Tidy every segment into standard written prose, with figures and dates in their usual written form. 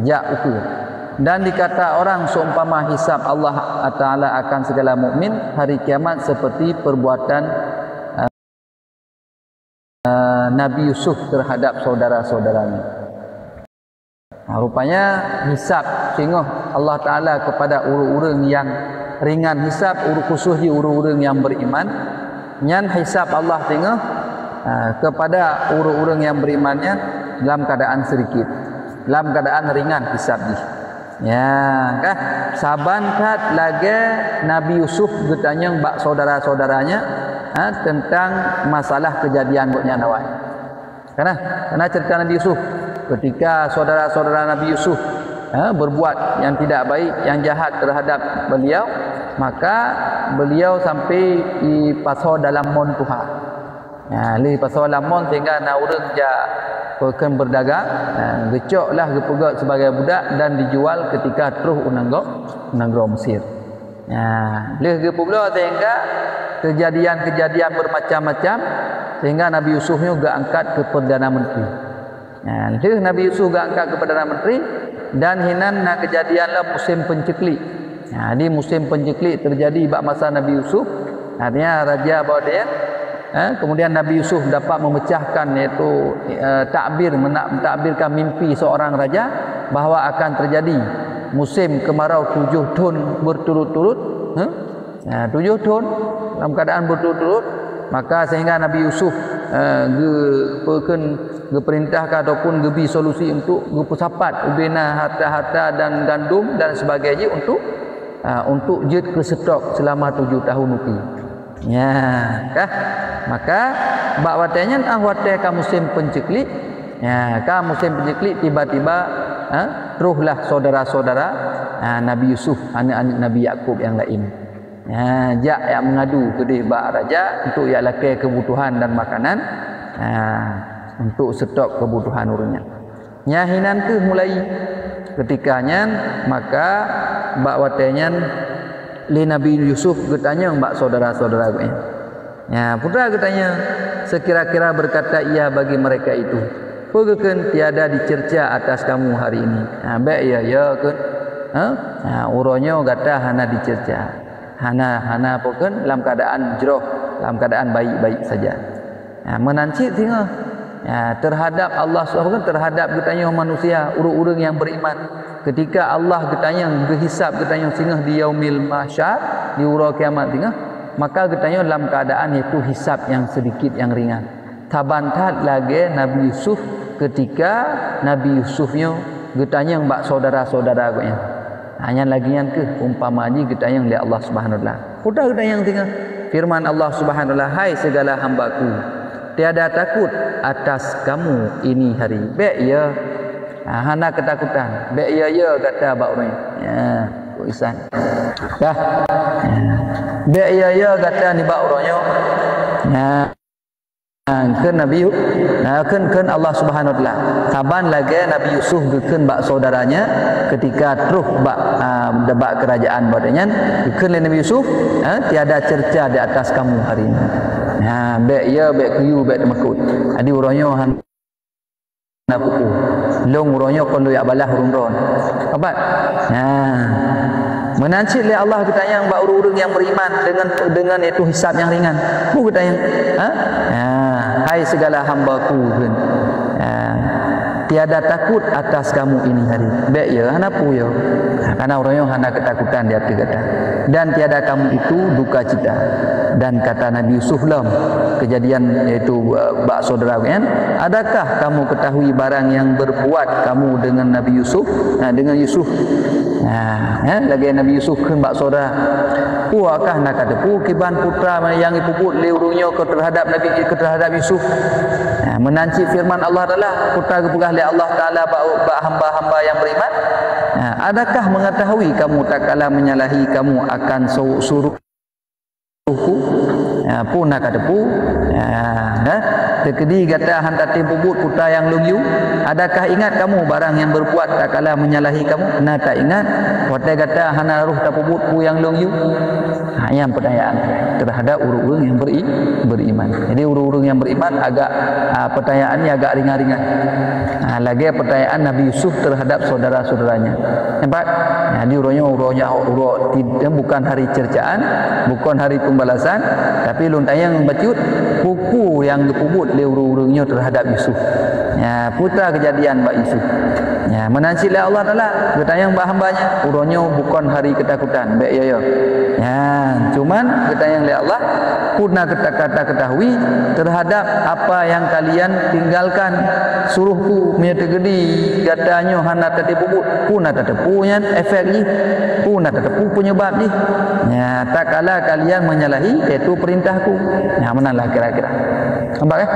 Jak ukur. Dan dikata orang seumpama hisab Allah Ta'ala akan segala mukmin hari kiamat seperti perbuatan Nabi Yusuf terhadap saudara-saudaranya. Rupanya hisab sehingga Allah Ta'ala kepada orang-orang yang ringan hisab, khususnya orang-orang yang beriman. Nyan hisab Allah tengok kepada orang-orang yang berimannya dalam keadaan sedikit, dalam keadaan ringan hisab ni. Ya, kah? Saban kat lagi Nabi Yusuf bertanya bak saudara-saudaranya tentang masalah kejadian buatnya nawai. Karena cerita Nabi Yusuf ketika saudara-saudara Nabi Yusuf berbuat yang tidak baik, yang jahat terhadap beliau, maka beliau sampai di pasal dalam mon Tuhan. Ya, li pasal dalam mon sehingga na urang ja pekan berdagang, gecoklah gepegat sebagai budak dan dijual ketika terus unanggro Mesir. Ya, li gepula sehingga kejadian-kejadian bermacam-macam sehingga Nabi Yusufnya gak angkat ke Perdana Menteri. Nah, Nabi Yusuf gak angkat ke Perdana Menteri dan hinan na kejadianlah musim penceklik. Nah, di musim penceklik terjadi bak masa Nabi Yusuf. Artinya raja bawa dia. Kemudian Nabi Yusuf dapat memecahkan iaitu takbirkan mimpi seorang raja bahawa akan terjadi musim kemarau 7 tahun berturut-turut. 7 tahun dalam keadaan berturut-turut, maka sehingga Nabi Yusuf perintahkan ataupun gebi solusi untuk gepesapat ubena harta-harta dan gandum dan sebagainya untuk jet ke stok selama 7 tahun uki. Ya, kah? Maka bak watanya watai ka musim penceklik. Ya, ka musim penceklik tiba-tiba teruslah saudara-saudara Nabi Yusuf, anak-anak Nabi Yakub yang lain. Ya, jak yang mengadu ke dia bak raja untuk ia lakai kebutuhan dan makanan untuk stok kebutuhan urangnya. Nyahinan ke mulai ketikanya maka bak watanya li Nabi Yusuf bertanya bak saudara-saudara gue. Ya, putra bertanya sekira-kira berkata ia bagi mereka itu, "Pegekan tiada dicerca atas kamu hari ini." Baik ya kan. Uronyo kata hana dicerca. Hana pokon dalam keadaan jeroh, dalam keadaan baik-baik saja. Menancik tengah terhadap Allah SWT, terhadap getanya manusia, urang-urang yang beriman. Ketika Allah getanya berhisab getanya singgah di yaumil mahsyar, di ura kiamat tengah, maka getanya dalam keadaan itu hisab yang sedikit, yang ringan. Tabantat lagi Nabi Yusuf ketika Nabi Yusufnya getanya bak saudara-saudara gue. Hanya lagi yang ke umpama ji getanya oleh Allah Subhanahu wa taala. Udah getanya tengah firman Allah Subhanahu wa taala, "Hai segala hambaku, tiada takut atas kamu ini hari." Baik ya. Hana ketakutan. Baik ya kata bak orang. Ya, Isan. Dah. Baik ya kata ni bak orangnya. Kan Nabi kan Allah Subhanahu wa taala. Saban lagi Nabi Yusuf gekeun bak saudaranya ketika terus bak kerajaan badanya gekeun Nabi Yusuf tiada cerca di atas kamu hari ini. Baik ya baik kuyu baik makut. Adi orangnya nak buku. Long urangnya kalau ya balah urung-urung. Apa? Menancik oleh Allah kita yang bak urung-urung yang beriman dengan itu hisab yang ringan. Bu kita yang hai segala hamba-Ku kan. Tiada takut atas kamu ini hari. Baik ya, hana pu ya. Karena orangnya hana ketakutan dia kata. Dan tiada kamu itu duka cita. Dan kata Nabi Yusuf lah kejadian yaitu bak saudara kan, adakah kamu ketahui barang yang berbuat kamu dengan Nabi Yusuf? Dengan Yusuf. Lagi Nabi Yusuf kan bak saudara. Puakah nak kata pu kiban putra yang ipuput leurungnya ke terhadap Yusuf. Menancik firman Allah Taala, putra kepegah oleh Allah Taala bak hamba-hamba yang beriman. Adakah mengetahui kamu tak kala menyalahi kamu akan suruh pun nak tepu terkedi kata hantati bubut puta yang lungyu. Adakah ingat kamu barang yang berbuat tak kala menyalahi kamu? Nah tak ingat. Watai kata hana ruh tak bubut pu yang lungyu. Yang pertanyaan terhadap urung-urung yang beriman. Jadi urung-urung yang beriman agak pertanyaannya agak ringan-ringan. Lagi pertanyaan Nabi Yusuf terhadap saudara-saudaranya. Nampak? Jadi urungnya bukan hari cercaan, bukan hari pembalasan, tapi luntayang membacut buku yang dipubut oleh urung-urungnya terhadap Yusuf. Putra kejadian Mbak Yusuf. Menancilah Allah Ta'ala bertayang mbak hambanya urungnya bukan hari ketakutan baik ya. Cuman bertayang oleh Allah puna kata-kata ketahui terhadap apa yang kalian tinggalkan suruhku menyertegedi katanya hana tadi bubut puna tetepunya efek ni puna tetepu penyebab ni. Tak kala kalian menyalahi iaitu perintahku. Menalah kira-kira nampak kan?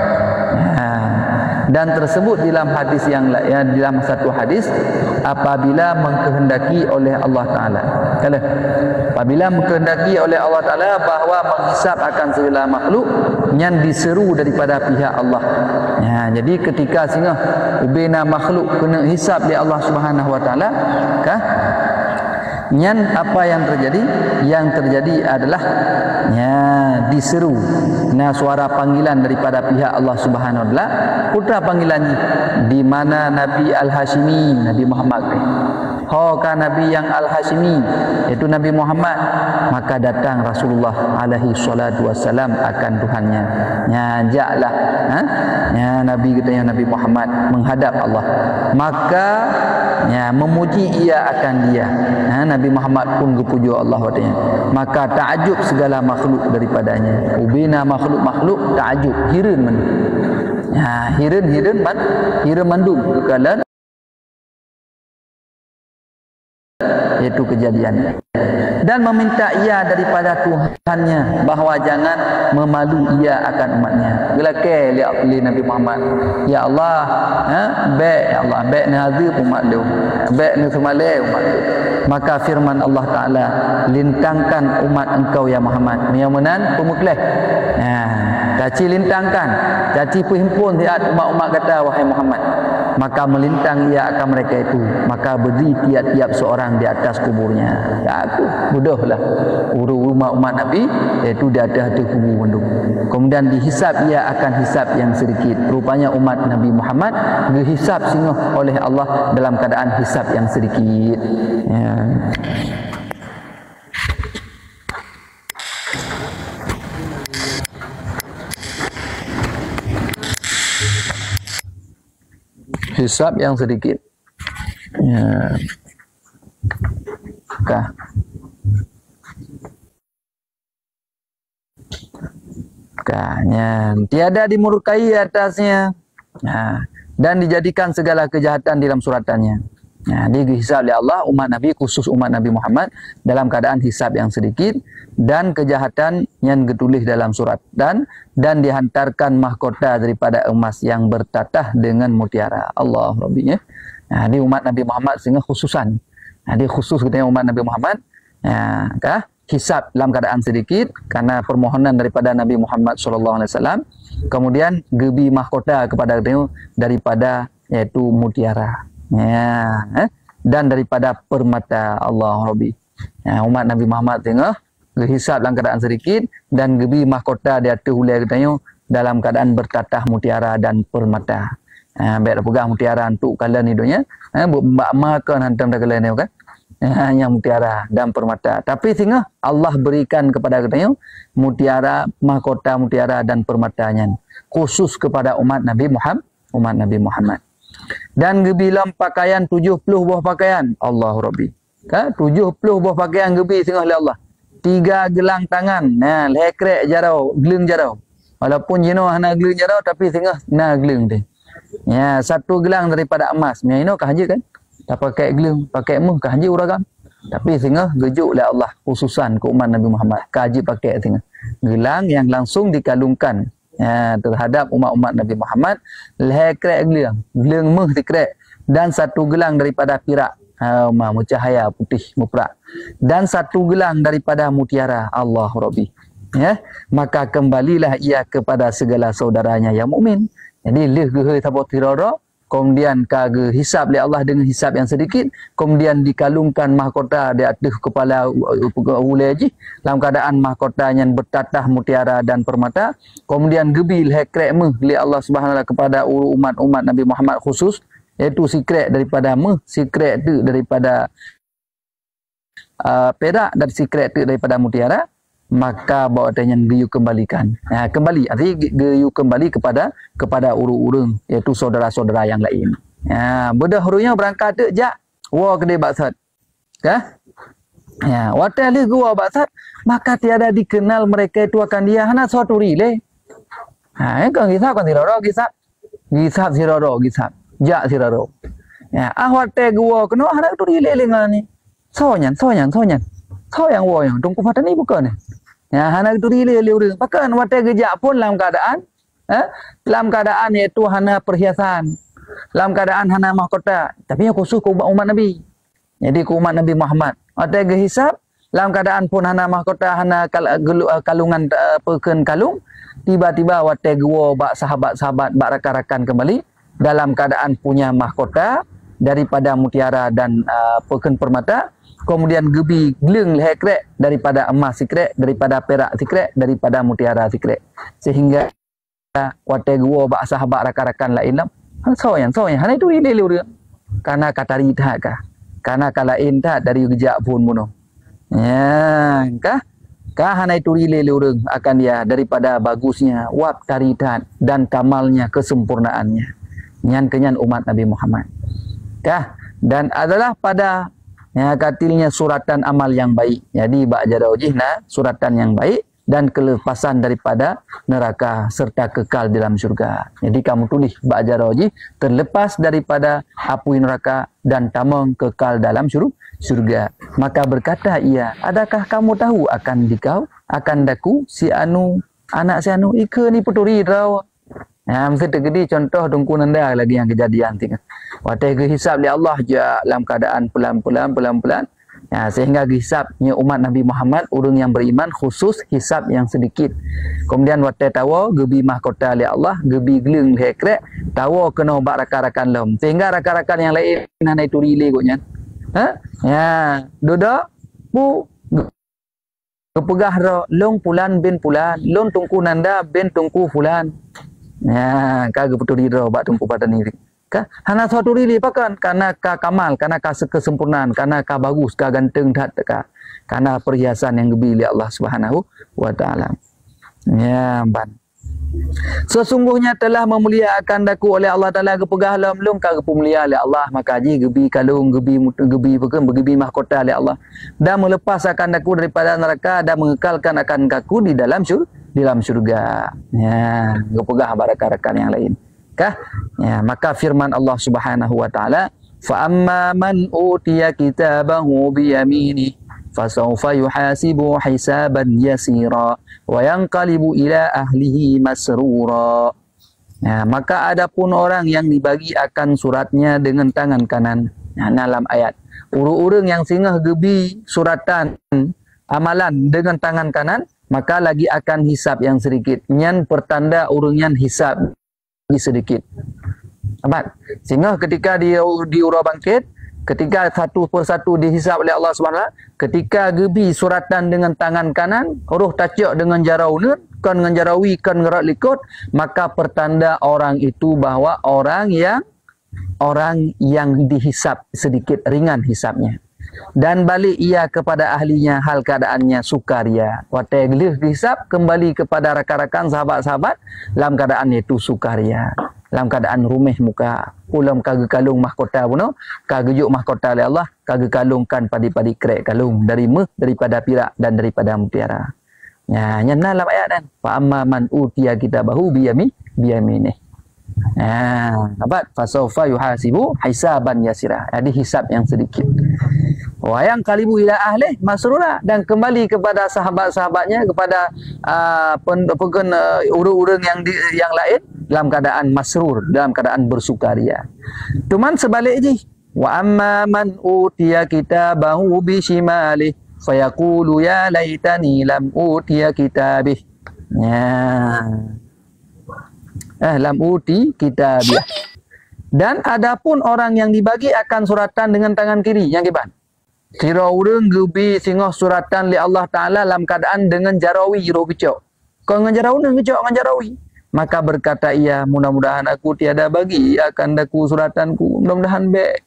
Dan tersebut dalam hadis yang lain, dalam satu hadis, apabila mengkehendaki oleh Allah Ta'ala, apabila mengkehendaki oleh Allah Ta'ala bahawa menghisap akan segala makhluk yang diseru daripada pihak Allah. Jadi ketika singa ubena makhluk kena hisap di Allah Subhanahu Wa Ta'ala, yang apa yang terjadi? Yang terjadi adalah diseru. Suara panggilan daripada pihak Allah Subhanahu Wa Taala. Putra panggilannya di mana Nabi Al-Hashimi, Nabi Muhammad. Nabi yang Al-Hashimi iaitu Nabi Muhammad, maka datang Rasulullah alaihi salatu wassalam akan Tuhannya. Ajaklah Nabi kita yang Nabi Muhammad menghadap Allah. Maka memuji ia akan dia. Nabi Muhammad pun berpuja Allah katanya. Maka takjub segala makhluk daripadanya. Ubina makhluk-makhluk takjub, hiran mandu. Hiran mandu kekalan iaitu kejadian. Dan meminta ia daripada Tuhannya bahawa jangan memalu ia akan umatnya. Gelake li Nabi Muhammad. Ya Allah, ya Allah, nazir umat dia. Ni semale umat dia. Maka firman Allah Ta'ala, lintangkan umat engkau ya Muhammad. Miyamunan pemukleh. Caci lintangkan. Caci perhimpun tiap umat-umat kata wahai Muhammad. Maka melintang ia akan mereka itu. Maka berdiri tiap-tiap seorang di atas kuburnya. Aku mudahlah umat Nabi iaitu di atas kubur mendung. Kemudian dihisap ia akan hisap yang sedikit. Rupanya umat Nabi Muhammad dihisap singguh oleh Allah dalam keadaan hisap yang sedikit. Hisap yang sedikit. Tiada dimurkai atasnya, dan dijadikan segala kejahatan dalam suratannya. Dihisab oleh Allah umat Nabi, khusus umat Nabi Muhammad dalam keadaan hisab yang sedikit dan kejahatan yang ditulis dalam surat dan dihantarkan mahkota daripada emas yang bertatah dengan mutiara. Allah Rabbinya. Di umat Nabi Muhammad sehingga khususan. Di khusus katanya umat Nabi Muhammad hisab dalam keadaan sedikit karena permohonan daripada Nabi Muhammad SAW. Kemudian gebi mahkota kepada katanya daripada iaitu mutiara. Dan daripada permata. Allah Rabbi. Umat Nabi Muhammad tengah hisab dalam keadaan sedikit dan gebi mahkota di atas hulai katanya dalam keadaan bertatah mutiara dan permata. Baik pegang mutiara untuk kalian hidupnya, makan hantam dah kalian ni kan. Hanya mutiara dan permata. Tapi sehingga Allah berikan kepada katanya mutiara, mahkota mutiara dan permatanya khusus kepada umat Nabi Muhammad. Dan gebilam pakaian 70 buah pakaian. Allah Rabbi. 70 buah pakaian gebi sehingga oleh Allah. 3 gelang tangan. Lekrek jarau, gelang jarau. Walaupun jenuh hana gelang jarau tapi sehingga gelang dia. 1 gelang daripada emas. Ini kah haji kan? Tak pakai gelang, pakai emas kah haji uragam. Tapi sehingga gejuk oleh Allah khususan ke umat Nabi Muhammad. Kah haji pakai sehingga gelang yang langsung dikalungkan terhadap umat-umat Nabi Muhammad. Lekrek gelang emas dikrek dan 1 gelang daripada pirak cahaya putih muprak dan 1 gelang daripada mutiara. Allah Rabbi. ya, maka kembalilah ia kepada segala saudaranya yang mukmin. Jadi leh gehe tabo tirara, kemudian kage hisab oleh Allah dengan hisab yang sedikit, kemudian dikalungkan mahkota di atas kepala ulai dalam keadaan mahkotanya bertatah mutiara dan permata, kemudian gebil hekrek oleh Allah Subhanahu wa taala kepada umat-umat Nabi Muhammad khusus, iaitu secret daripada secret tu daripada perak, dan secret tu daripada mutiara, maka bawa tanya geyu kembalikan. Kembali artinya geyu kembali kepada urung-urung, iaitu saudara-saudara yang lain. Bedah hurunya berangkat tu jak wa kedai baksat. Kah? Watai li gua baksat, maka tiada dikenal mereka itu akan dia hana suatu rile. Kan kisah kan siraro kisah. Kisah siraro kisah. Jak siraro. Watai gua kena hana tu rile lengan ni. Soyan. So yang wo yang tungku patah ni bukan. Hana tu rile urang. Pakan watai gejak pun dalam keadaan iaitu hana perhiasan. Dalam keadaan hana mahkota, tapi yang khusus ke umat Nabi. Jadi ke umat Nabi Muhammad. Watai gehisab dalam keadaan pun hana mahkota, hana kalungan peken kalung, tiba-tiba watai gua bak sahabat-sahabat bak rakan-rakan kembali dalam keadaan punya mahkota daripada mutiara dan peken permata. Kemudian gebi geleng lehekrek daripada emas sikrek, daripada perak sikrek, daripada mutiara sikrek. Sehingga watai gua bak sahabat rakan-rakan lain lam. Soyan. Hana itu ile dia. Karena katari tak kah? Karena kalain tak dari gejak pun bunuh. Kah? Hana itu ile dia akan dia daripada bagusnya wab taritan dan kamalnya kesempurnaannya. Nyan umat Nabi Muhammad. Kah? Dan adalah pada katilnya suratan amal yang baik. Jadi bak jadawjihna suratan yang baik dan kelepasan daripada neraka serta kekal dalam syurga. Jadi kamu tulis bak jadawjih terlepas daripada api neraka dan tamang kekal dalam syurga. Maka berkata ia, adakah kamu tahu akan dikau akan daku si anu anak si anu ika ni puturi raw. Mesti tergedi contoh tungku nanda lagi yang kejadian tiga. Watai hisab li Allah je dalam keadaan pelan-pelan. Sehingga hisabnya umat Nabi Muhammad urang yang beriman khusus hisab yang sedikit. Kemudian watai tawa gebi mahkota li Allah, gebi geleng hekrek, tawa kena bak rakan-rakan lom. Sehingga rakan-rakan yang lain nanai turi le goknya. Doda bu kepegah ro long pulan bin pulan, long tungku nanda bin tungku fulan. Kagak betul diro bak tungku pada ni. Hana suatu rili pakan karena ka kamal, karena ka kesempurnaan, karena ka bagus, ka ganteng dat ka. Karena perhiasan yang gebi li Allah Subhanahu wa taala. Ban. Sesungguhnya telah memuliakan daku oleh Allah Taala kepegah lam lum ka pemulia oleh Allah, maka ji gebi kalung gebi gebi mahkota oleh Allah dan melepas akan daku daripada neraka dan mengekalkan akan kaku di dalam syurga. Kepegah rakan-rakan yang lain. Maka firman Allah Subhanahu wa taala, fa amma man utiya kitabahu bi yamini fasawfa yuhasibu hisaban yasira wa yanqalibu ila ahlihi masrura. Maka adapun orang yang dibagi akan suratnya dengan tangan kanan. Dalam ayat urang-urang yang singgah gebi suratan amalan dengan tangan kanan, maka lagi akan hisab yang sedikit. Nyan pertanda urungan hisab sedikit. Sehingga ketika diurau bangkit, ketika satu persatu dihisab oleh Allah SWT, ketika gebi suratan dengan tangan kanan, huruf tajuk dengan jaraunun, kan dengan jarawi, kan gerak likut, maka pertanda orang itu bahawa orang yang dihisab sedikit ringan hisabnya. Dan balik ia kepada ahlinya hal keadaannya sukaria. Watai gelih dihisab kembali kepada rakan-rakan sahabat-sahabat dalam keadaan itu sukaria. Dalam keadaan rumeh muka. Ulam kage kalung mahkota puno, kage juk mahkota oleh Allah, kage kalungkan padi-padi krek kalung daripada pirak dan daripada mutiara. Nyana dalam ayat kan. Fa amma man utiya kitabahu biyaminih. Fasawfa yuhasibu hisaban yasira. Jadi hisab yang sedikit. Wayang kalibu ila ahli masrura, dan kembali kepada sahabat-sahabatnya, kepada urang-urang yang lain dalam keadaan masrur, dalam keadaan bersukaria. Cuman sebalik je. Wa amma man utiya kitabahu bi shimali fayaqulu ya laitani lam utiya kitabih. Ya. Lam uti kitabih. Dan adapun orang yang dibagi akan suratan dengan tangan kiri yang kiban. Kira urang gebi singoh suratan li Allah Taala dalam keadaan dengan jarawi jero kecok. Kau dengan jarawi kecok dengan jarawi. Maka berkata ia, mudah-mudahan aku tiada bagi akan daku suratanku. Mudah-mudahan baik.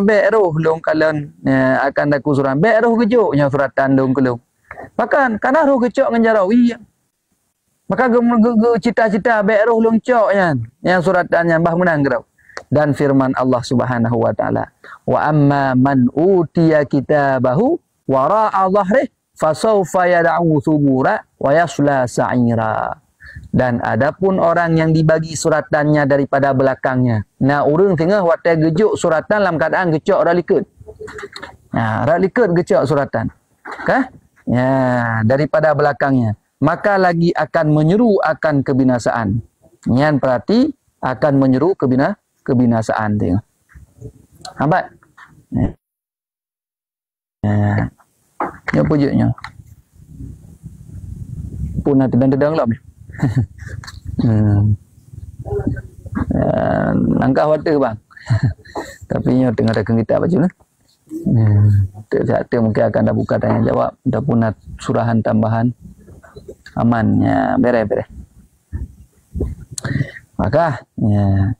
Baik roh long kalon akan daku suratan. Baik roh kecoknya suratan dong kelong. Bahkan karena roh kecok dengan jarawi. Maka cita-cita baik roh long coknya. Yang suratannya bah menang gerau. Dan firman Allah Subhanahu wa taala, wa amma man utiya kitabahu wara'a dhahrih fasawfa yad'u thubura wa yasla sa'ira. Dan adapun orang yang dibagi suratannya daripada belakangnya. Nah, urang tengah watai gejuk suratan dalam keadaan gecok ralikut. Nah, ralikut gecok suratan. Kah? Ya, daripada belakangnya. Maka lagi akan menyeru akan kebinasaan. Nyan perhati akan menyeru kebinasaan tengok. Hambat. Ya. Yang pujuknya. Punah tedang-tedang lah. Langkah water bang. Tapi nyo tengah ada kita baca lah. Satu mungkin akan dah buka tanya jawab. Dah pun nak surahan tambahan. Aman. Ya, beres. Maka ya.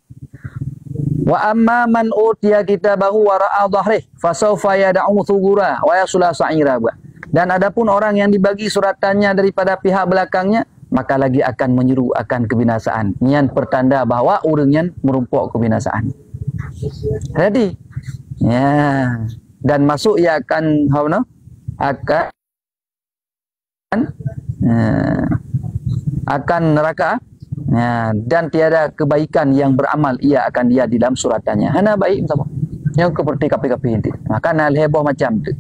Wa amma man utiya kitabahu wara'a dhahrih fasawfa yad'u thugura wa yasla sa'ira. Dan adapun orang yang dibagi suratannya daripada pihak belakangnya, maka lagi akan menyeru akan kebinasaan. Nian pertanda bahawa urangnya merumpok kebinasaan. Jadi, ya, dan masuk ia akan akan neraka. Ya, dan tiada kebaikan yang beramal ia akan dia di dalam suratannya. Hana baik sama. Yang seperti kapi-kapi inti. Maka nal heboh macam tu.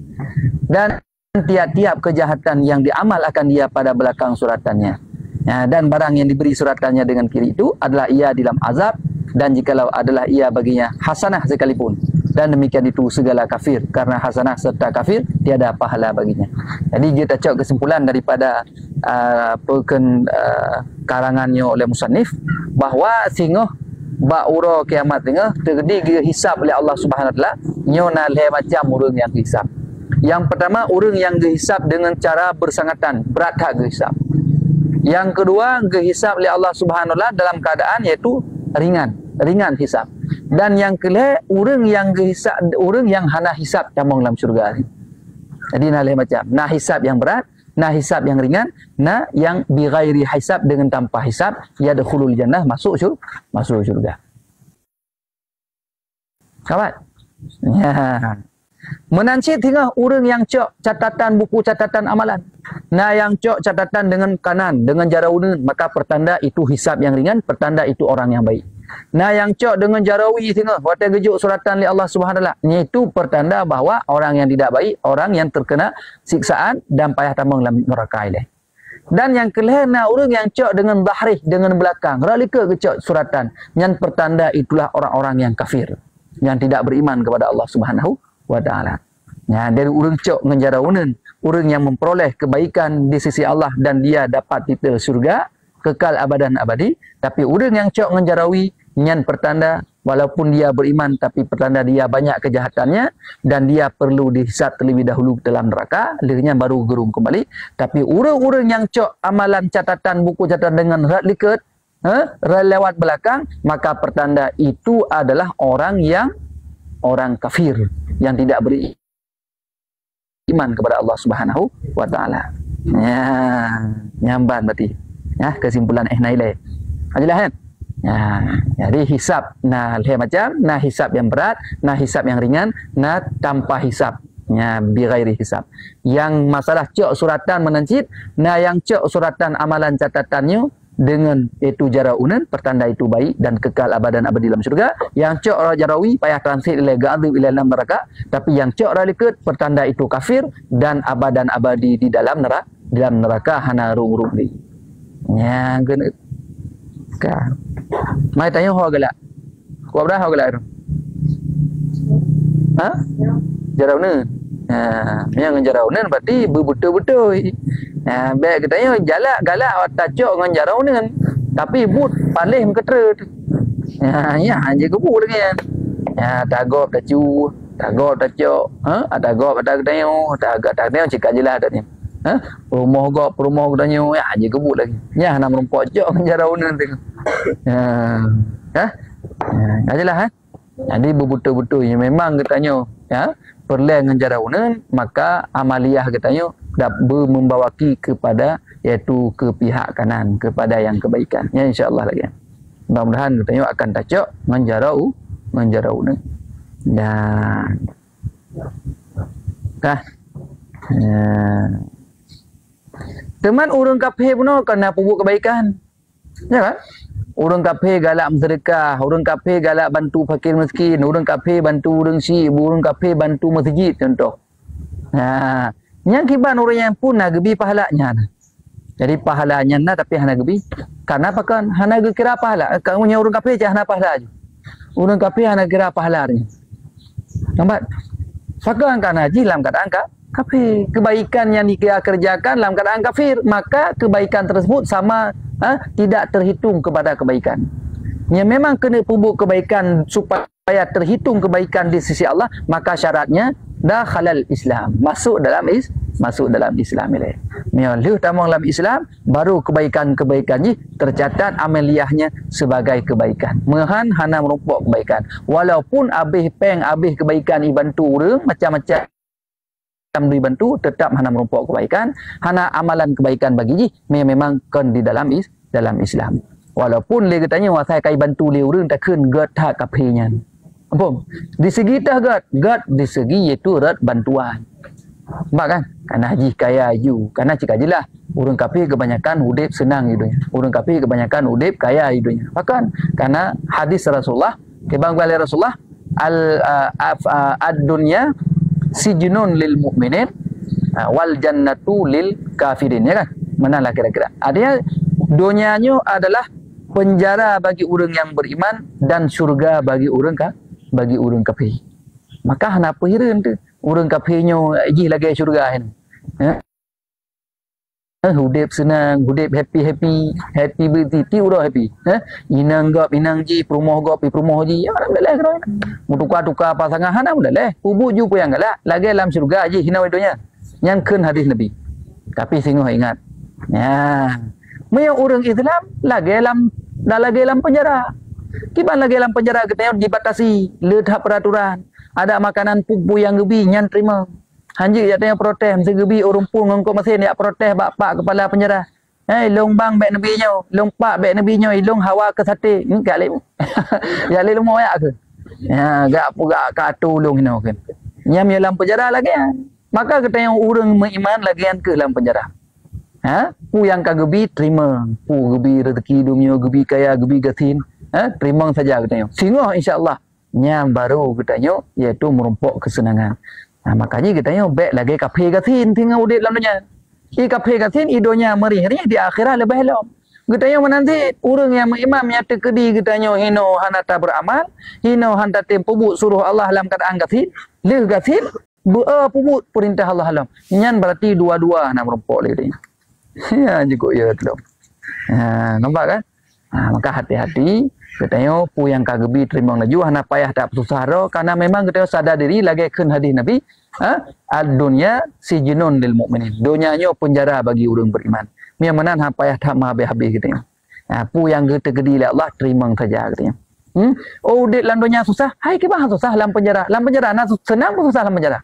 Dan tiap-tiap kejahatan yang diamal akan dia pada belakang suratannya. Ya, dan barang yang diberi suratannya dengan kiri itu adalah ia di dalam azab, dan jikalau adalah ia baginya hasanah sekalipun. Dan demikian itu segala kafir, karena hasanah serta kafir tiada pahala baginya. Jadi kita cok kesimpulan daripada karangannya oleh musannif bahawa singoh ba'ura kiamat tengah terjadi hisab oleh Allah Subhanahu wa taala nyona le macam urang yang hisab. Yang pertama, urang yang dihisab dengan cara bersangatan, berat hak dihisab. Yang kedua, dihisab oleh Allah Subhanahu wa taala dalam keadaan iaitu ringan hisab. Dan yang kelima, urang yang dihisab, urang yang hana hisab tamang dalam syurga. Jadi nalih macam, nah hisab yang berat, nah hisab yang ringan, nah yang bi ghairi hisab dengan tanpa hisab, yadkhulul jannah, masuk syurga. Kawan? Ya. Menancit hingga urang yang cok catatan buku catatan amalan. Nah yang cok catatan dengan kanan, dengan jarawun, maka pertanda itu hisab yang ringan, pertanda itu orang yang baik. Nah yang cok dengan jarawi tengah, watai gejuk suratan li Allah Subhanahu wa taala, itu pertanda bahawa orang yang tidak baik, orang yang terkena siksaan dan payah tambang dalam neraka ilaih. Dan yang kelihatan orang yang cok dengan bahrih, dengan belakang, ralika gecok suratan, yang pertanda itulah orang-orang yang kafir, yang tidak beriman kepada Allah Subhanahu wa taala. Ya, dari urang cok dengan jarawunan, urang yang memperoleh kebaikan di sisi Allah dan dia dapat titel surga kekal abadan abadi. Tapi urang yang cok dengan jarawi, nyan pertanda walaupun dia beriman tapi pertanda dia banyak kejahatannya dan dia perlu dihisab terlebih dahulu dalam neraka, akhirnya baru gerung kembali. Tapi urang-urang yang cok amalan catatan buku catatan dengan rat liket lewat belakang, maka pertanda itu adalah orang kafir yang tidak beriman kepada Allah Subhanahu wa taala. Ya, nyamban berarti. Ya, kesimpulan nailai. Ajalah kan? Ya, jadi hisab nah macam nah hisab yang berat, nah hisab yang ringan, nah tanpa hisab. Ya, bi ghairi hisab. Yang masalah cok suratan menancit, nah yang cok suratan amalan catatannya dengan itu jaraunan, pertanda itu baik dan kekal abadan abadi dalam syurga. Yang cok jarawi payah transit ila ga'adhib ila dalam neraka. Tapi yang cok ralikut, pertanda itu kafir dan abadan abadi di dalam neraka hana rung-rung ni. Ya, kena ka. Mai tanya ho galak. Ku berapa ho galak tu? Ha? Jarauna. Yang ngejarau ni berarti betul-betul. Baik katanya galak tacok dengan jarau ni. Tapi but palih mengketera. Ya je gebuk lagi kan. Tagop tacu, tagop tacok, tagop ada katanya, tagop cakap jelah dak ni. Rumah katanya, ya je gebuk lagi. Ya nak merompok cok dengan jarau ni nanti. Jelah Jadi betul-betul memang katanya perlahan dengan jarau ni, maka amaliyah katanya dapat membawaki kepada iaitu ke pihak kanan, kepada yang kebaikan. Ya insya-Allah lagi. Mudah-mudahan katanya akan tacok dengan jarau ni. Dan teman orang kafir pun kena buat kebaikan. Ya kan? Orang kafir galak bersedekah, orang kafir galak bantu fakir miskin, orang kafir bantu orang Syiah, orang kafir bantu masjid contoh. Yang kiban orang yang pun nak gebi pahalanya. Jadi pahalanya nak tapi hana gebi. Karena apa kan? Hana kira pahala. Kamu yang orang kafir je hana pahala je. Orang kafir hana kira pahalanya. Nampak? Sekarang kan haji dalam keadaan kafir. Kebaikan yang dia kerjakan dalam keadaan kafir, maka kebaikan tersebut sama tidak terhitung kepada kebaikan. Yang memang kena pupuk kebaikan supaya terhitung kebaikan di sisi Allah, maka syaratnya dakhalal Islam, masuk dalam Islam ini. Lu tamang dalam Islam, baru kebaikan-kebaikan ni tercatat amaliyahnya sebagai kebaikan. Mehan hana merumpuk kebaikan. Walaupun habis kebaikan dibantu orang macam-macam dibantu, tetap hana merumpuk kebaikan, hana amalan kebaikan bagi memang kan di dalam Islam. Walaupun dia katanya wasai kai bantu le urang takkan gad hak kafirnya. Apa? Di segi tah gad di segi iaitu rat bantuan. Nampak kan? Karena haji kaya you. Karena cakap jelah orang kafir kebanyakan hidup senang hidupnya. Orang kafir kebanyakan hidup kaya hidupnya. Bahkan karena hadis Rasulullah, kebang balik Rasulullah ad-dunya sijnun lil mu'minin wal jannatu lil kafirin, ya kan? Manalah kira-kira. Artinya dunianya adalah penjara bagi orang yang beriman dan syurga bagi orang kafir. Maka kenapa heran tu? Orang kafirnya iji lagi syurga kan. Hudip senang, hudip happy bertiti urang happy. Inang ji, perumah gop, perumah ji. Ya dah leh kena. Mu tukar pasangan hana dah leh. Ubuk ju pun yang galak. Lagi dalam syurga ji hina wedonya. Yang keun hadis Nabi. Tapi singguh ingat. Ya. Maya orang Islam lagi dalam penjara. Kiban lagi dalam penjara kita dibatasi, letak peraturan. Ada makanan pupu yang gebi nyan terima. Hanjik jatanya protes, mesti gebi orang pun ngongkok mesin dia protes bapak kepala penjara. Long bang bek nabi nyo, long pak bek nabi nyo, long hawa ke sate. Ni gak lek. Ya lek lumah ya ke. Ya gak ka tolong hino kan. Nyam dalam penjara lagi. Maka kita yang orang beriman lagi yang ke dalam penjara. Pu yang kagebi terima, pu gebi rezeki dunia, gebi kaya, gebi gatin, terima saja katanya. Sehingga insya-Allah yang baru katanya iaitu merumpuk kesenangan. Makanya katanya baik lagi kafir gatin tinggal udip dalam dunia. Kafir gatin idonya merih-merih di akhirat lebih elok. Katanya menanti orang yang imam yang terkedi katanya hino hanata beramal, hino hanta tempubut suruh Allah dalam keadaan gatin, leh gatin, pubut perintah Allah alam. Nyan berarti dua-dua nak merumpuk lagi. Ya juga ya tu. Nampak kan? Maka hati-hati katanya pu yang kagebi terima laju hana payah tak susah ro karena memang kita sadar diri lagi keun hadis Nabi ad-dunya sijnun lil mukminin. Dunianya penjara bagi orang beriman. Yang mana hana payah tak habis katanya. Pu yang kita gedi oleh Allah terima saja katanya. Oh di dalam dunia susah. Hai ke bah susah dalam penjara. Dalam penjara nak senang pun susah dalam penjara.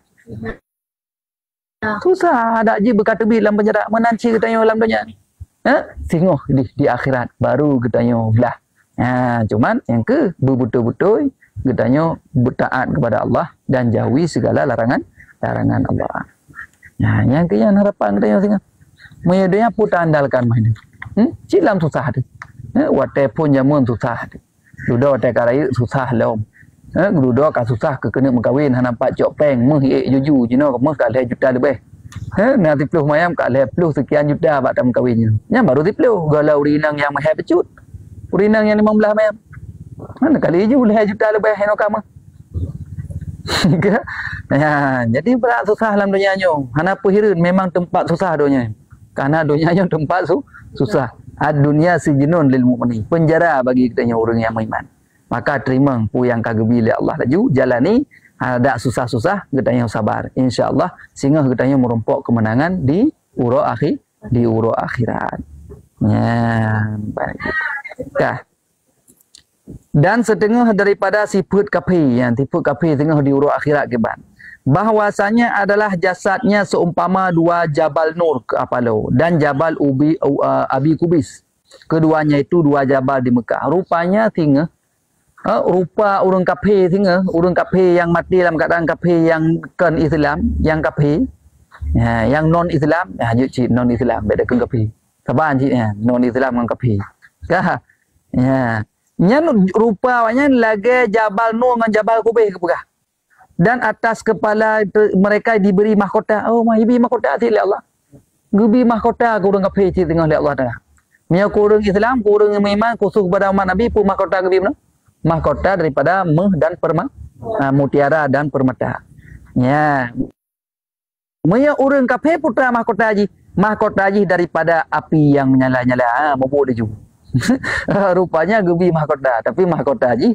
Susah ada je berkata dalam penjara menanci katanya dalam dunia. Singguh di akhirat baru katanya belah. Cuman yang ke betul-betul katanya bertaat kepada Allah dan jauhi segala larangan Allah. Yang ke yang harapan katanya singguh. Menyediakan putar andalkan main. Cilam susah tu. Watai pun jamun susah tu. Duda watai karaya susah lom. Duda ka susah ke kena mengkawin hana nampak cok peng meh juju jino ke meh ka leh juta lebih. Nanti puluh mayam ka leh puluh sekian juta bak tam kawinnya. Nya baru 10 galau rinang yang mahal pecut. Rinang yang 15 mayam. Mana kali ju leh juta lebih heno ka meh. Ya, jadi berat susah dalam dunia nyo. Hana hirin memang tempat susah dunia. Karena dunia nyo tempat susah. Ad-dunya sijnun lil mu'minin. Penjara bagi kita orang yang beriman. Maka terima pu yang kagebi oleh Allah laju jalani ada susah-susah kita yang sabar. Insya-Allah sehingga kita yang merompok kemenangan di uruk akhirat. Ya, baik. Kah. Dan setengah daripada sifat kafir yang sifat kafir tengah di uruk akhirat ke ban. Bahwasanya adalah jasadnya seumpama dua Jabal Nur ke Apalo dan Jabal Abi Kubis. Keduanya itu dua jabal di Mekah. Rupanya tinggal rupa orang kafir tinggal, orang kafir yang mati dalam keadaan kafir yang kan Islam, yang kafir. Ya, yang non Islam, ya cik non Islam beda dengan kafir. Saban cik ya, non Islam dengan kafir. Kah? Ya. Nya rupanya lagi Jabal Nur dengan Jabal Kubis kepegah. Dan atas kepala mereka diberi mahkota. Oh, diberi mahkota oleh Allah. Diberi mahkota ke orang kafir tengah oleh Allah Taala. Mia ku orang Islam, ku orang iman khusus kepada umat Nabi pun mahkota ke mana? Mahkota daripada dan mutiara dan permata. Ya. Mia orang kafir putra mahkota haji. Mahkota haji daripada api yang menyala-nyala. Mabuk dia juga. Rupanya gebi mahkota, tapi mahkota haji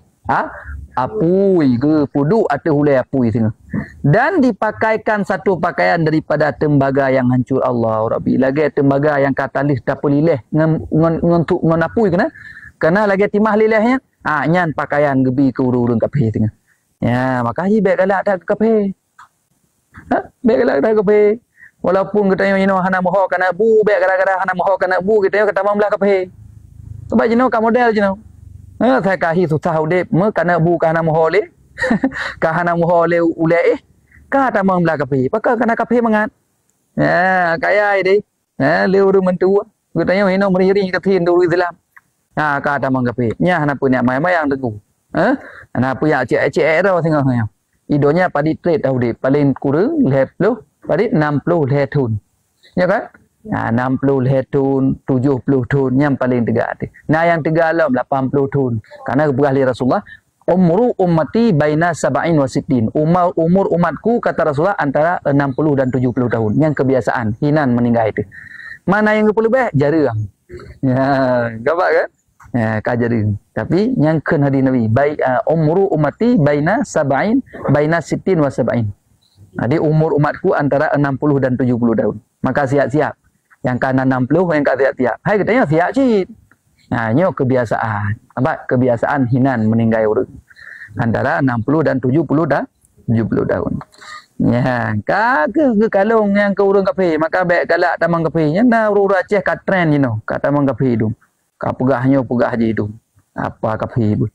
apui ke puduk atau hulai apui tengah. Dan dipakaikan satu pakaian daripada tembaga yang hancur Allah Rabbi. Lagi tembaga yang katalis tak pelilih ngentuk ngenapui kena. Karena lagi timah lilihnya, nyan pakaian gebi ke urung-urung kafir tengah. Ya, maka haji baik galak tak kafir. Baik galak tak kafir. Walaupun kita yang hana moho kana bu, baik gara-gara hana moho kana bu kita kata mamlah kafir. Sebab jenuh ka model jenuh. Saya kahi susah udip kana bu kana mohole. Kahana mohole ule ka ta mang bla kape. Paka kana kape mangat. Ya, kaya ini. Leu ru mentu. Gutanya hino meri ka thin du Islam. Ka ta mang kape. Nya hana punya mai yang teguh. Hana punya cek ro tengah ya. Idonya padi trade udip paling kurang 50 padi 60 letun. Ya kan? 60 letun, 70 tun yang paling tegak hati. Nah yang tegak alam 80 tun. Karena berkali Rasulullah, umru ummati baina sab'in wa sittin. Umur umatku kata Rasulullah antara 60 dan 70 tahun. Yang kebiasaan hinan meninggal itu. Mana yang perlu baik? Jarang. Ya, gapak kan? Ya, kajaring. Tapi yang ken hadis Nabi, baik umru ummati baina sab'in baina sittin wa sab'in. Jadi umur umatku antara 60 dan 70 tahun. Maka siap-siap. Yang kanan 60, yang kat tiap-tiap. Hai katanya siap cik. Nah, ini kebiasaan. Apa? Kebiasaan hinan meninggal orang. Antara 60 dan 70 tahun. Ya, ke kalung yang ke urang kafe, maka baik galak tamang kafe. Nya na urang Aceh kat trend kat tamang kafe tu. Ka pegahnya pegah je tu. Apa kafe pun.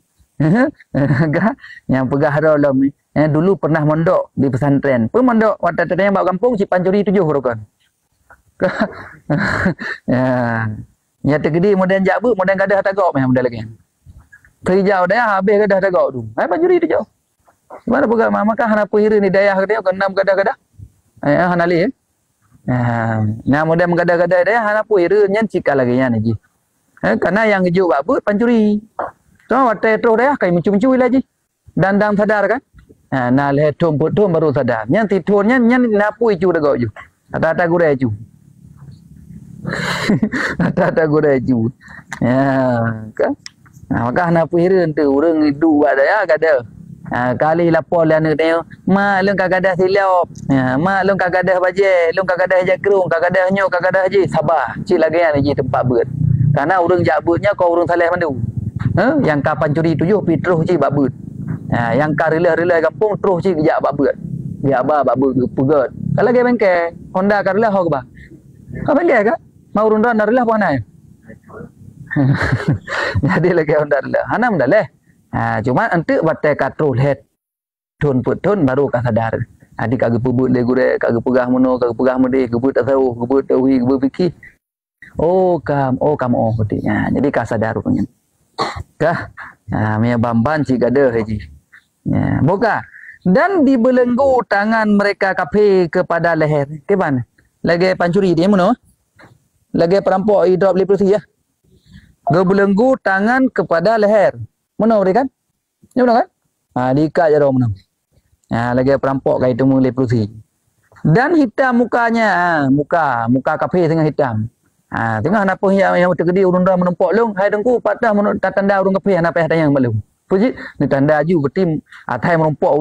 Yang pegah dalam ni. Dulu pernah mondok di pesantren. Pun mondok waktu tanya bab kampung Cipan Curi 7 rokan. Ya. Ya tergedi modern jabu, modern gadah tagak memang modern lagi. Terjauh dah habis gadah tagak tu. Hai Panjuri tu jauh. Mana pegah maka hana pihir ni dayah dia ke 6 gadah-gadah. Hana li. Nah modern gadah-gadah dia hana pihir nyan cikal lagi nya ni. Karena yang gejuk apa Panjuri. So waktu itu dia kai mencu-mencu lagi. Dandang sadar kan? Nah letom putum baru sadar. Nyan titurnya nyan napu icu tagak ju. Ata-ata gure ju. Ata-ata gure ju. Ya, kan? Maka hana pihireun teu urang hidup ada ya gada. Kali lapor lah nak tengok. Mak lung kagadah silap. Mak lung kagadah baje, lung kagadah jakrung, kagadah nyok, kagadah haji. Sabar. Cik lagi yang haji tempat beut. Karena urang jabutnya kau urang saleh mandu. Yang kapan curi 7 pi terus cik bab beut. Yang ka rela-rela kampung terus cik kejak bab beut. Dia bab beut pegat. Kalau lagi bengkel, Honda ka rela ho ke ba? Kau bengkel ke? Mau Honda rela apa nak? Jadi lagi Honda rela. Hanam dah leh. Cuma ente batai katrol head tun putun baru ka sadar. Adik kagak pebut le gure, kagak pegah mono, kagak pegah mede, kebut tak tahu, kebut tahu, kebut fikir. Oh putih. Jadi ka sadar punya. Kah? Mia bamban cik gada haji. Ya, buka. Dan dibelenggu tangan mereka kafir kepada leher. Ke mana? Lagi pancuri dia mana? Lagi perampok hidup leprosy ya. Gebelenggu tangan kepada leher. Mana mereka kan? Ni mana kan? Diikat je dah mana. Lagi perampok kai itu mulai polisi. Dan hitam mukanya, muka kafir tengah hitam. Tengah napa yang tergedi urun dah menempok long, hai dengku patah tanda urun kafir napa tanya malu. Puji ni tanda ju betim atai menempok